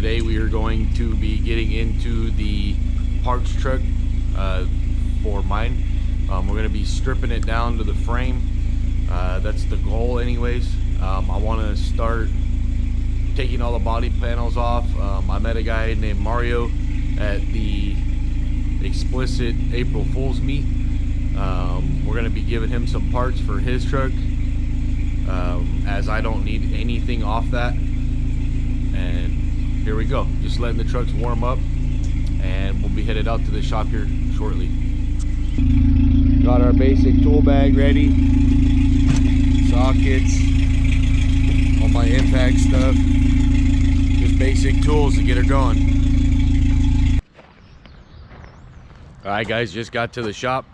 today we are going to be getting into the parts truck for mine. We're going to be stripping it down to the frame. That's the goal anyways. I want to start taking all the body panels off. I met a guy named Mario at the Explicit April Fool's meet. We're going to be giving him some parts for his truck, as I don't need anything off that. And here we go, just letting the trucks warm up, and we'll be headed out to the shop here shortly. Got our basic tool bag ready, sockets, all my impact stuff, just basic tools to get her going. All right guys, just got to the shop.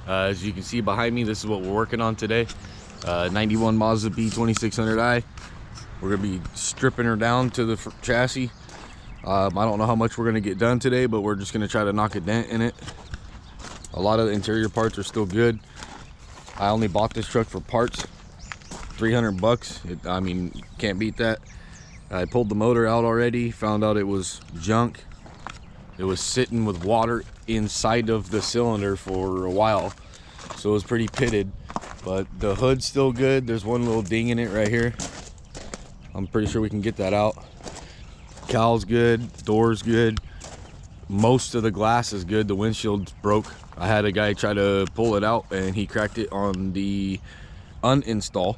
As you can see behind me, this is what we're working on today. 91 Mazda B2600i. We're gonna be stripping her down to the chassis. I don't know how much we're gonna get done today, but we're just gonna try to knock a dent in it. A lot of the interior parts are still good. I only bought this truck for parts, 300 bucks. I mean, can't beat that. I pulled the motor out already, found out it was junk. It was sitting with water inside of the cylinder for a while, so it was pretty pitted. But the hood's still good. There's one little ding in it right here. I'm pretty sure we can get that out. Cowl's good, door's good. Most of the glass is good. The windshield's broke. I had a guy try to pull it out and he cracked it on the uninstall.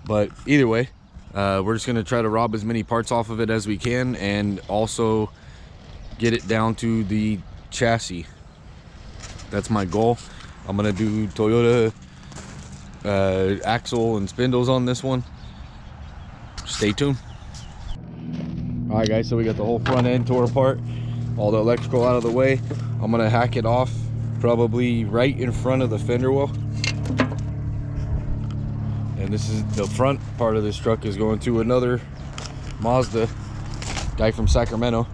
But either way, we're just gonna try to rob as many parts off of it as we can, and also get it down to the chassis. That's my goal. I'm gonna do Toyota axle and spindles on this one. Stay tuned. All right guys, so we got the whole front end tore apart, all the electrical out of the way. I'm gonna hack it off probably right in front of the fender well. And this is the front part of this truck is going to another Mazda guy from Sacramento.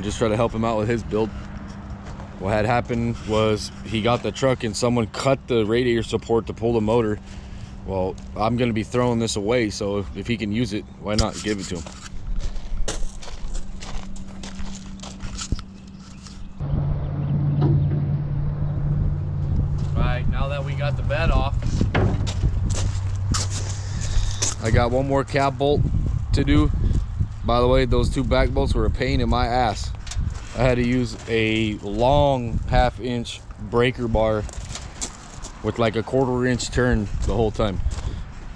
Just try to help him out with his build. What had happened was he got the truck and someone cut the radiator support to pull the motor. Well, I'm gonna be throwing this away, so if he can use it, why not give it to him? All right, now that we got the bed off, I got one more cab bolt to do. By the way, those two back bolts were a pain in my ass. I had to use a long 1/2 inch breaker bar with like a 1/4 inch turn the whole time.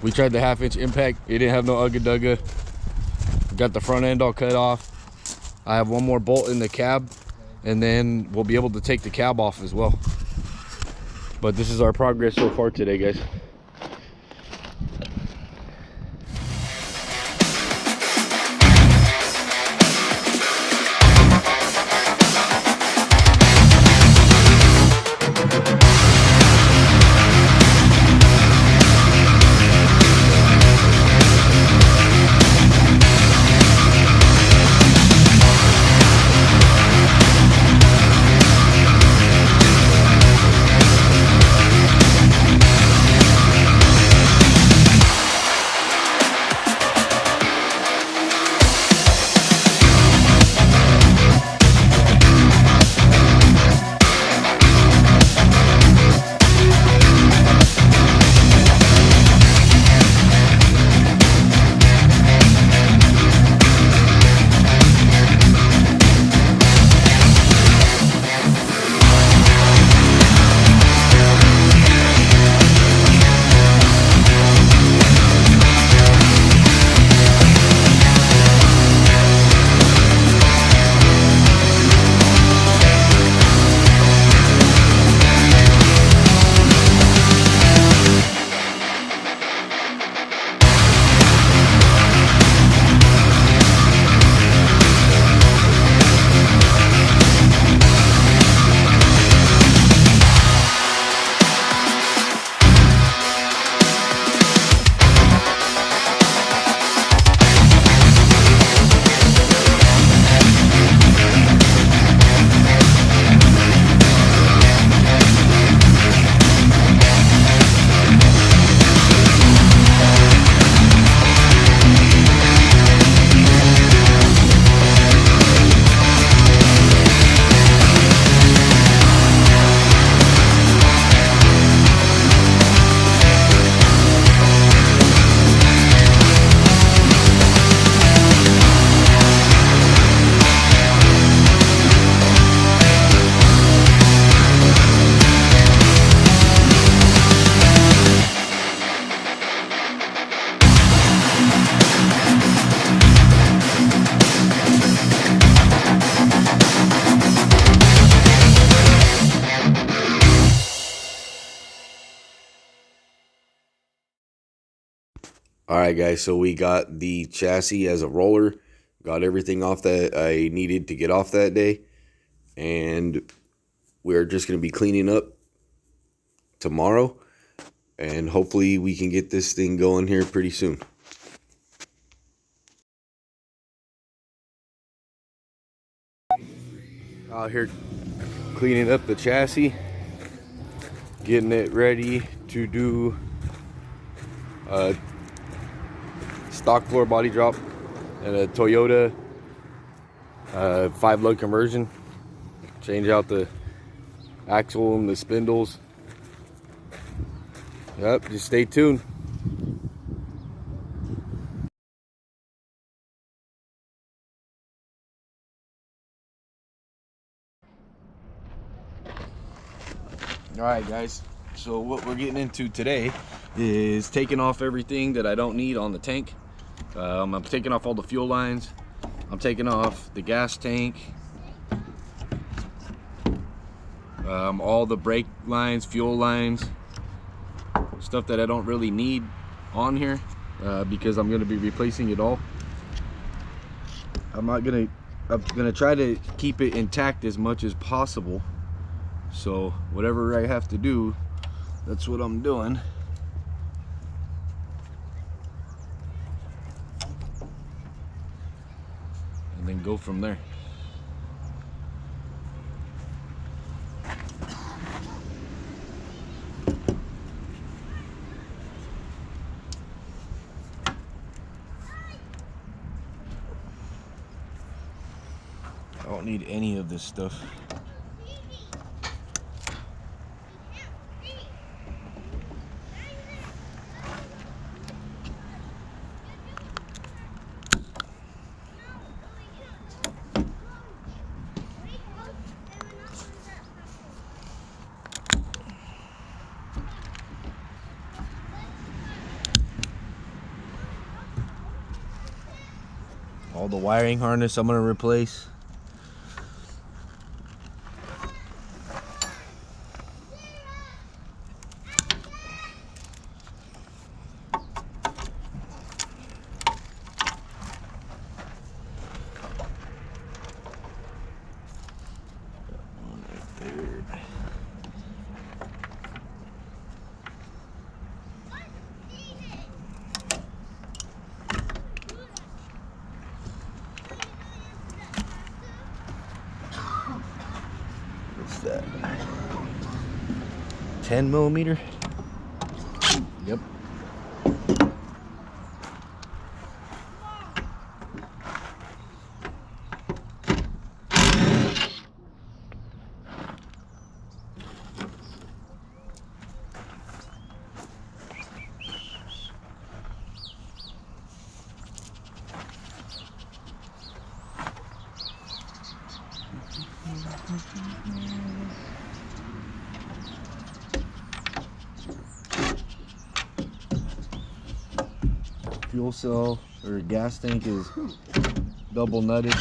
We tried the 1/2 inch impact. It didn't have no ugga dugga. Got the front end all cut off. I have one more bolt in the cab, and then we'll be able to take the cab off as well. But this is our progress so far today, guys. All right, guys, so we got the chassis as a roller, got everything off that I needed to get off that day, and we're just going to be cleaning up tomorrow, and hopefully we can get this thing going here pretty soon. Out here cleaning up the chassis, getting it ready to do a stock floor body drop and a Toyota 5-lug conversion. Change out the axle and the spindles. Yep, just stay tuned. All right, guys, so what we're getting into today is taking off everything that I don't need on the tank. I'm taking off all the fuel lines. I'm taking off the gas tank, all the brake lines, fuel lines, stuff that I don't really need on here, because I'm going to be replacing it all. I'm gonna try to keep it intact as much as possible. So whatever I have to do, that's what I'm doing. And then go from there. I don't need any of this stuff. All the wiring harness I'm gonna replace. What's that? 10mm? Yep. Fuel cell or gas tank is double nutted.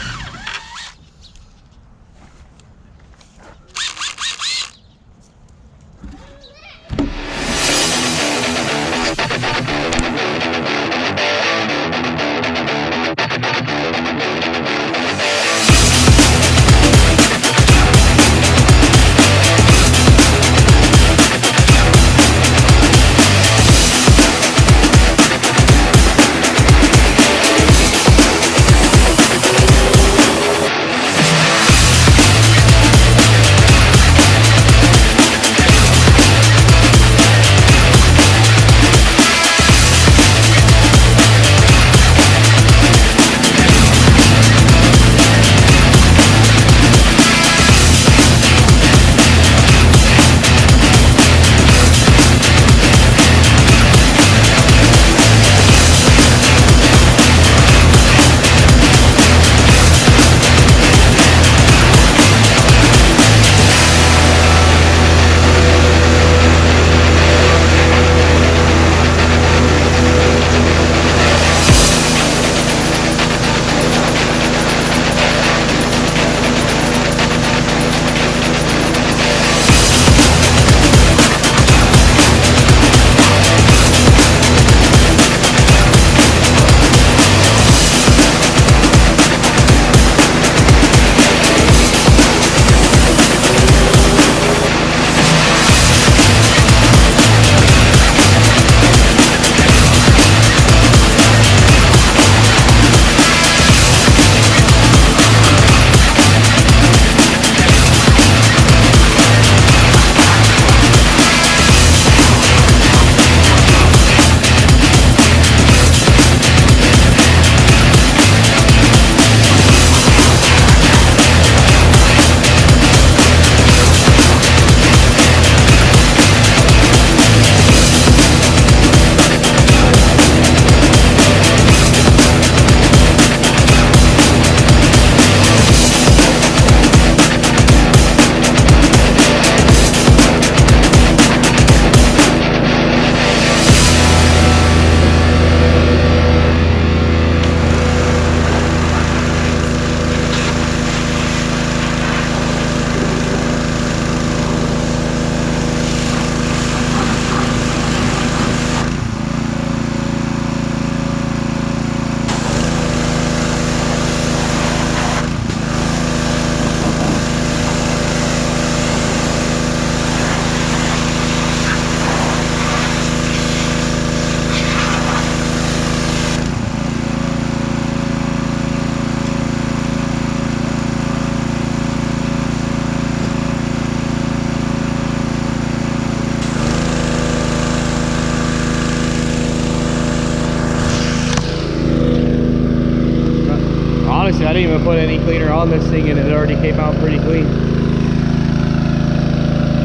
didn't even put any cleaner on this thing and it already came out pretty clean.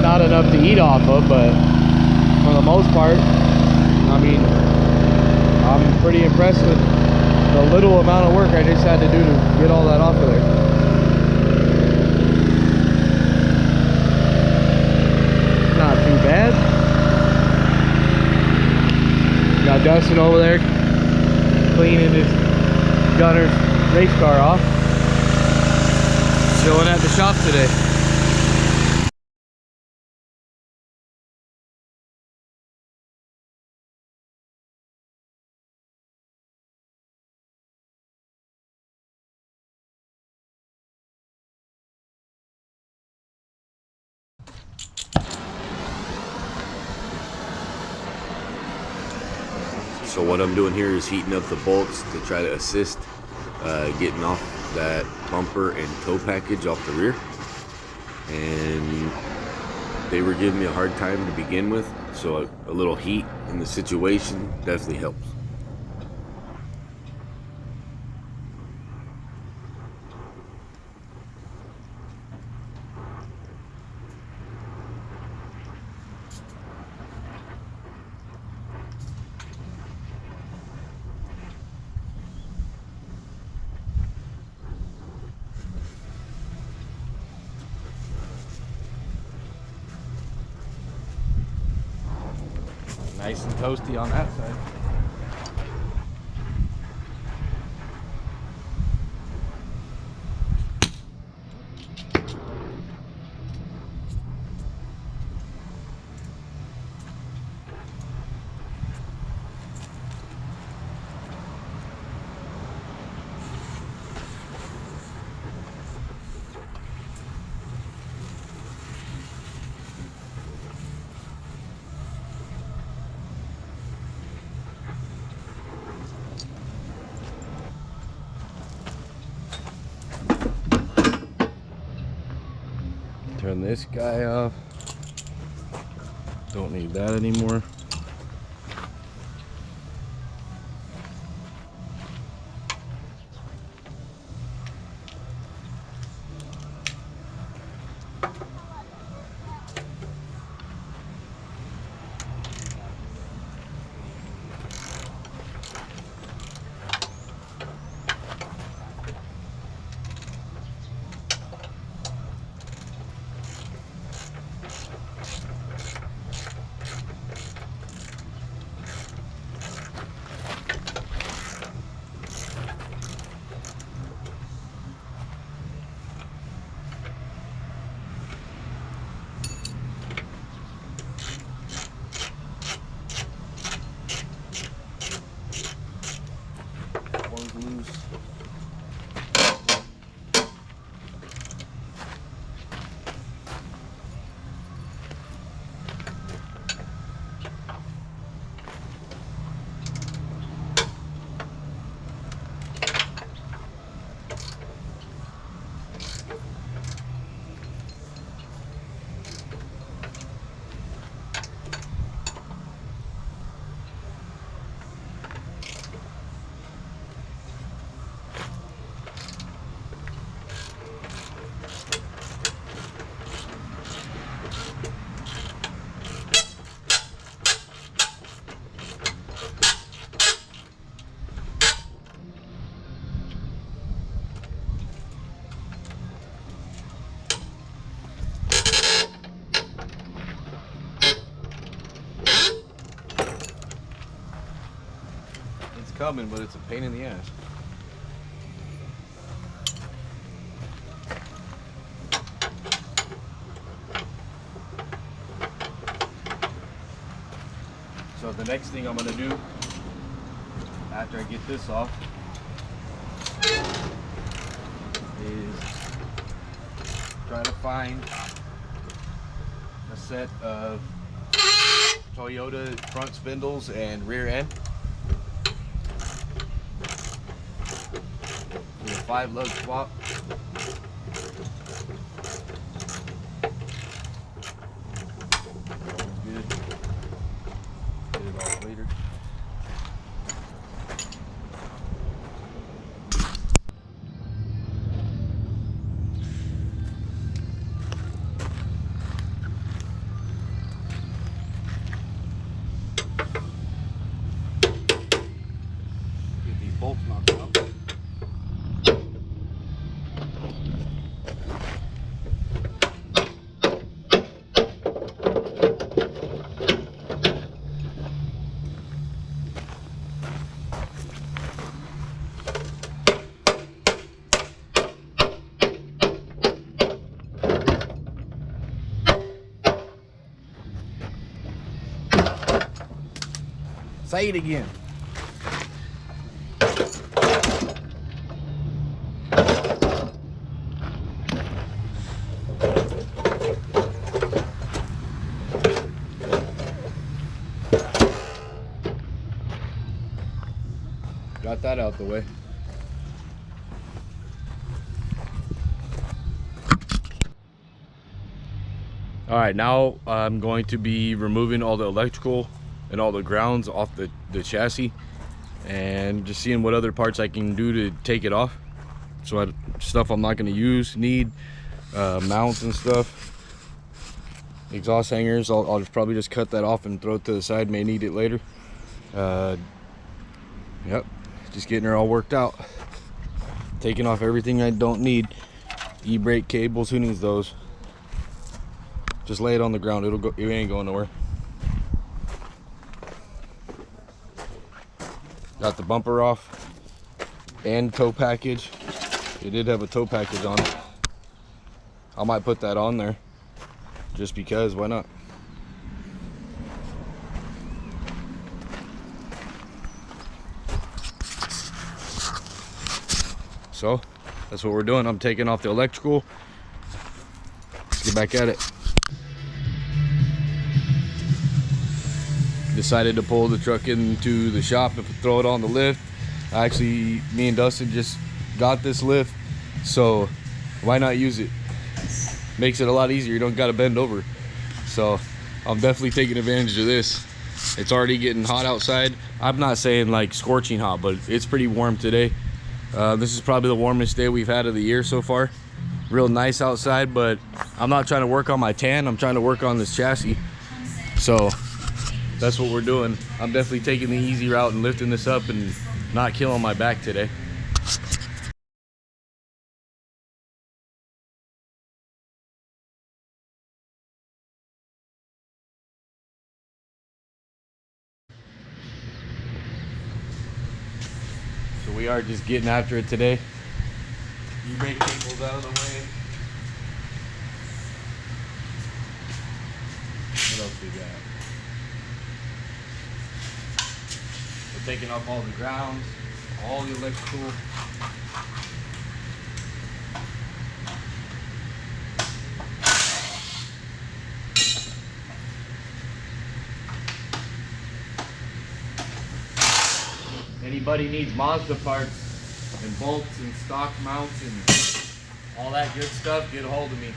Not enough to eat off of, but for the most part, I mean, I'm pretty impressed with the little amount of work I just had to do to get all that off of there. Not too bad. Got Dustin over there cleaning his Gunner's race car off. Chilling at the shop today. So what I'm doing here is heating up the bolts to try to assist getting off that bumper and tow package off the rear. And they were giving me a hard time to begin with, so a little heat in the situation definitely helps. Nice and toasty on that side. Turn this guy off. Don't need that anymore. Loose. Coming, but it's a pain in the ass. So the next thing I'm gonna do after I get this off is try to find a set of Toyota front spindles and rear end. 5 lug swap. Good. Get it off later. Say it again. Got that out the way. All right, now I'm going to be removing all the electrical and all the grounds off the chassis, and just seeing what other parts I can do to take it off. So stuff I'm not going to need mounts and stuff, exhaust hangers. I'll probably just cut that off and throw it to the side. May need it later. Yep, just getting her all worked out. Taking off everything I don't need. E-brake cables, who needs those? Just lay it on the ground, it'll go, it ain't going nowhere. Got the bumper off and tow package. It did have a tow package on it. I might put that on there just because, why not? So that's what we're doing. I'm taking off the electrical. Let's get back at it. Decided to pull the truck into the shop and throw it on the lift. Actually, me and Dustin just got this lift, so why not use it? Makes it a lot easier. You don't got to bend over. So I'm definitely taking advantage of this. It's already getting hot outside. I'm not saying like scorching hot, but it's pretty warm today. This is probably the warmest day we've had of the year so far. Real nice outside, but I'm not trying to work on my tan. I'm trying to work on this chassis. So that's what we're doing. I'm definitely taking the easy route and lifting this up and not killing my back today. So we are just getting after it today. E-brake cables out of the way. What else we got? We're taking off all the grounds, all the electrical. Anybody needs Mazda parts and bolts and stock mounts and all that good stuff, get a hold of me.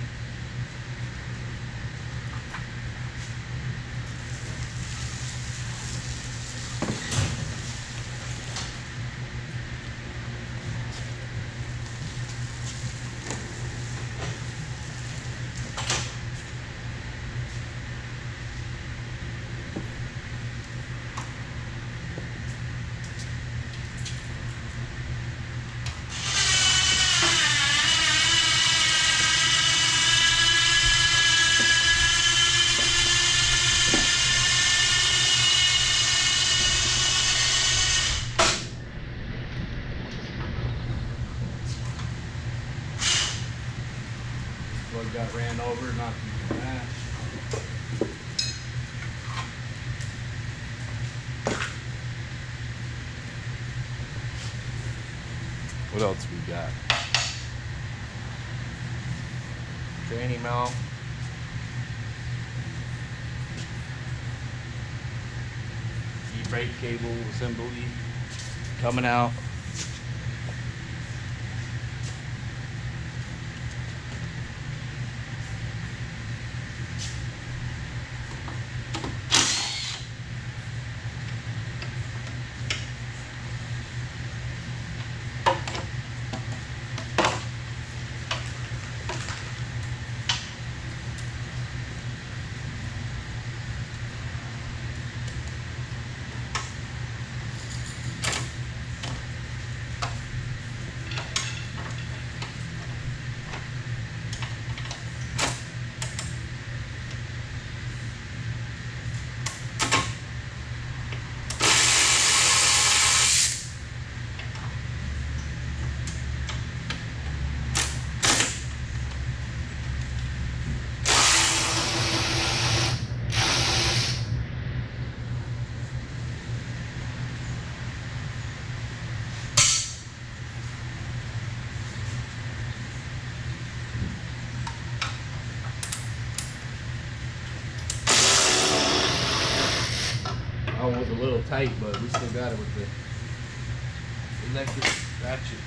Plug got ran over, knocked into the match. What else we got? Tranny mount. E-brake cable assembly coming out. was a little tight, but we still got it with the electric ratchet.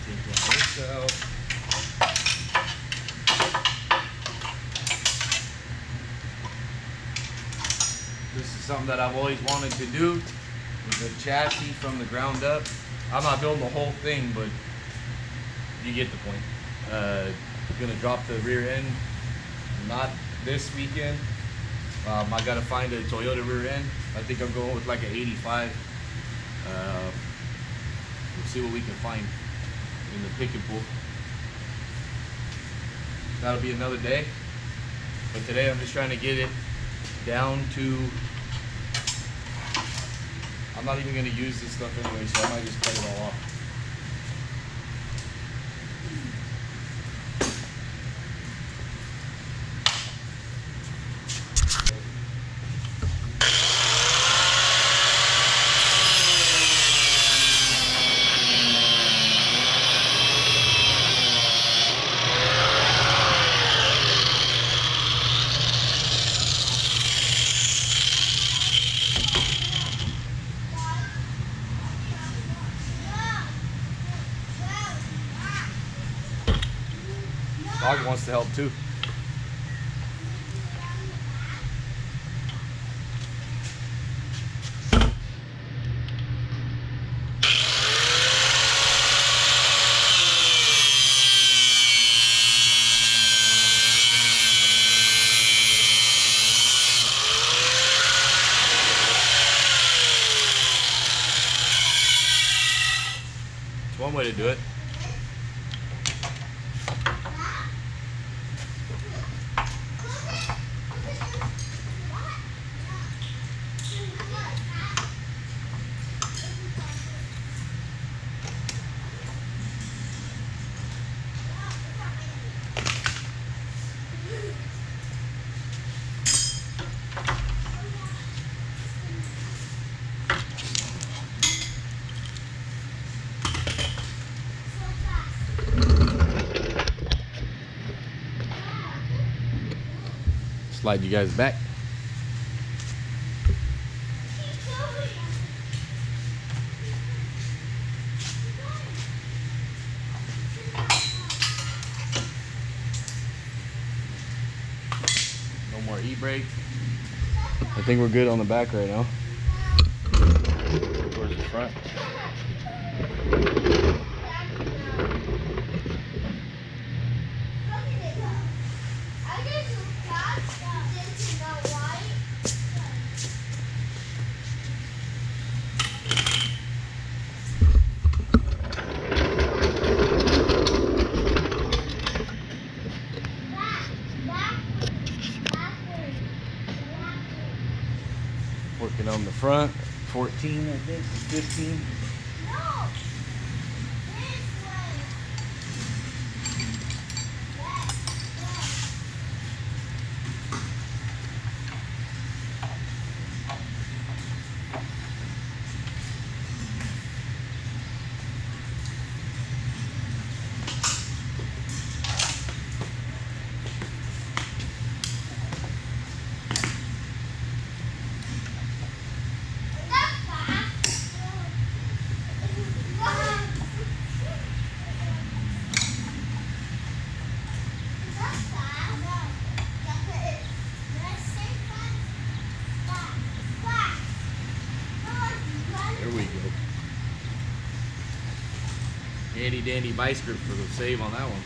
Take this out. This is something that I've always wanted to do with the chassis from the ground up. I'm not building the whole thing, but you get the point. Gonna drop the rear end, not this weekend. I gotta find a Toyota rear end. I think I'm going with like an 85. We'll see what we can find in the pick and pull. That'll be another day. But today I'm just trying to get it down to, I'm not even gonna use this stuff anyway, so I might just cut it all off. Dog wants to help too. It's one way to do it. Slide you guys back. No more e-brake. I think we're good on the back right now. Towards the front. Working on the front, 14 I think, 15. No, this way. There we go. Handy dandy vice grip for the save on that one.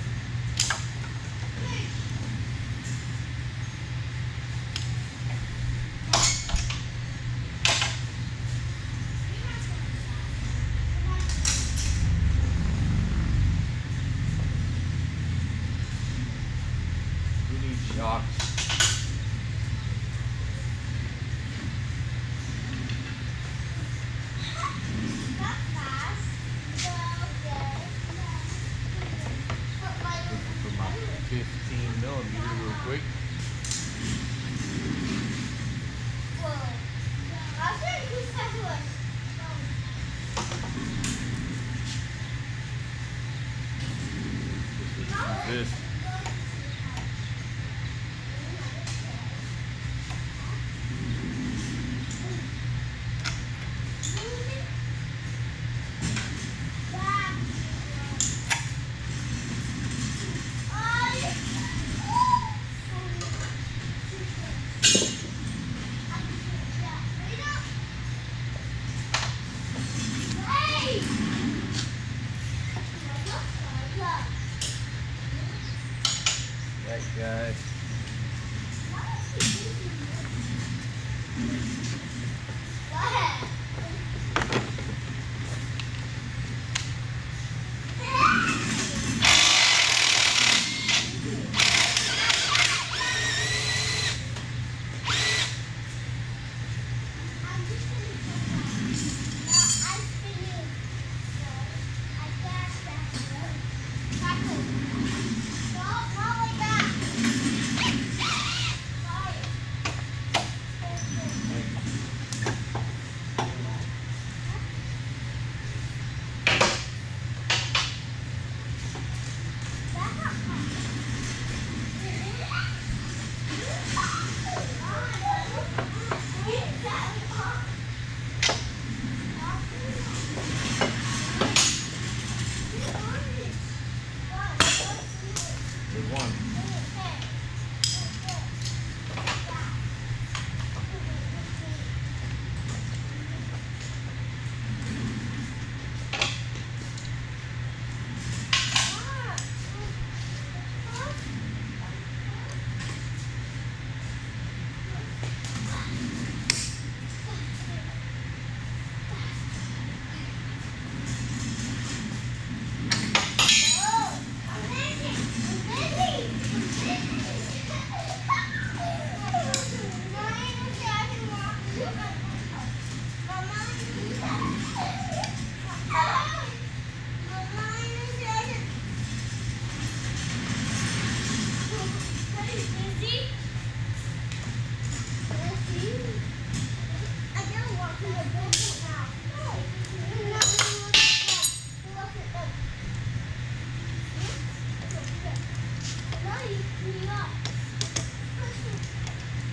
Who needs shocks? For my 15 millimeter real quick. This.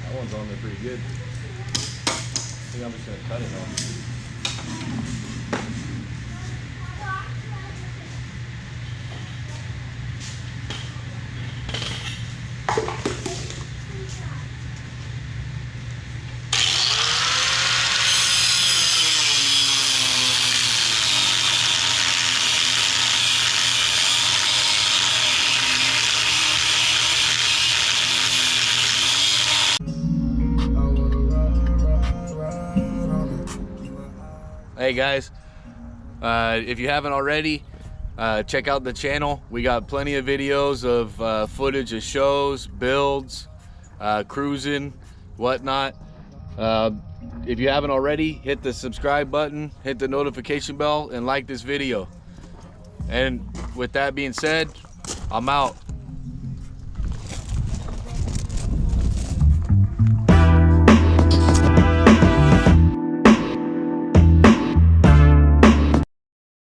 That one's on there pretty good. I think I'm just gonna cut it off. Hey guys, if you haven't already, check out the channel. We got plenty of videos of footage of shows, builds, cruising, whatnot. If you haven't already, hit the subscribe button, hit the notification bell, and like this video. And with that being said, I'm out.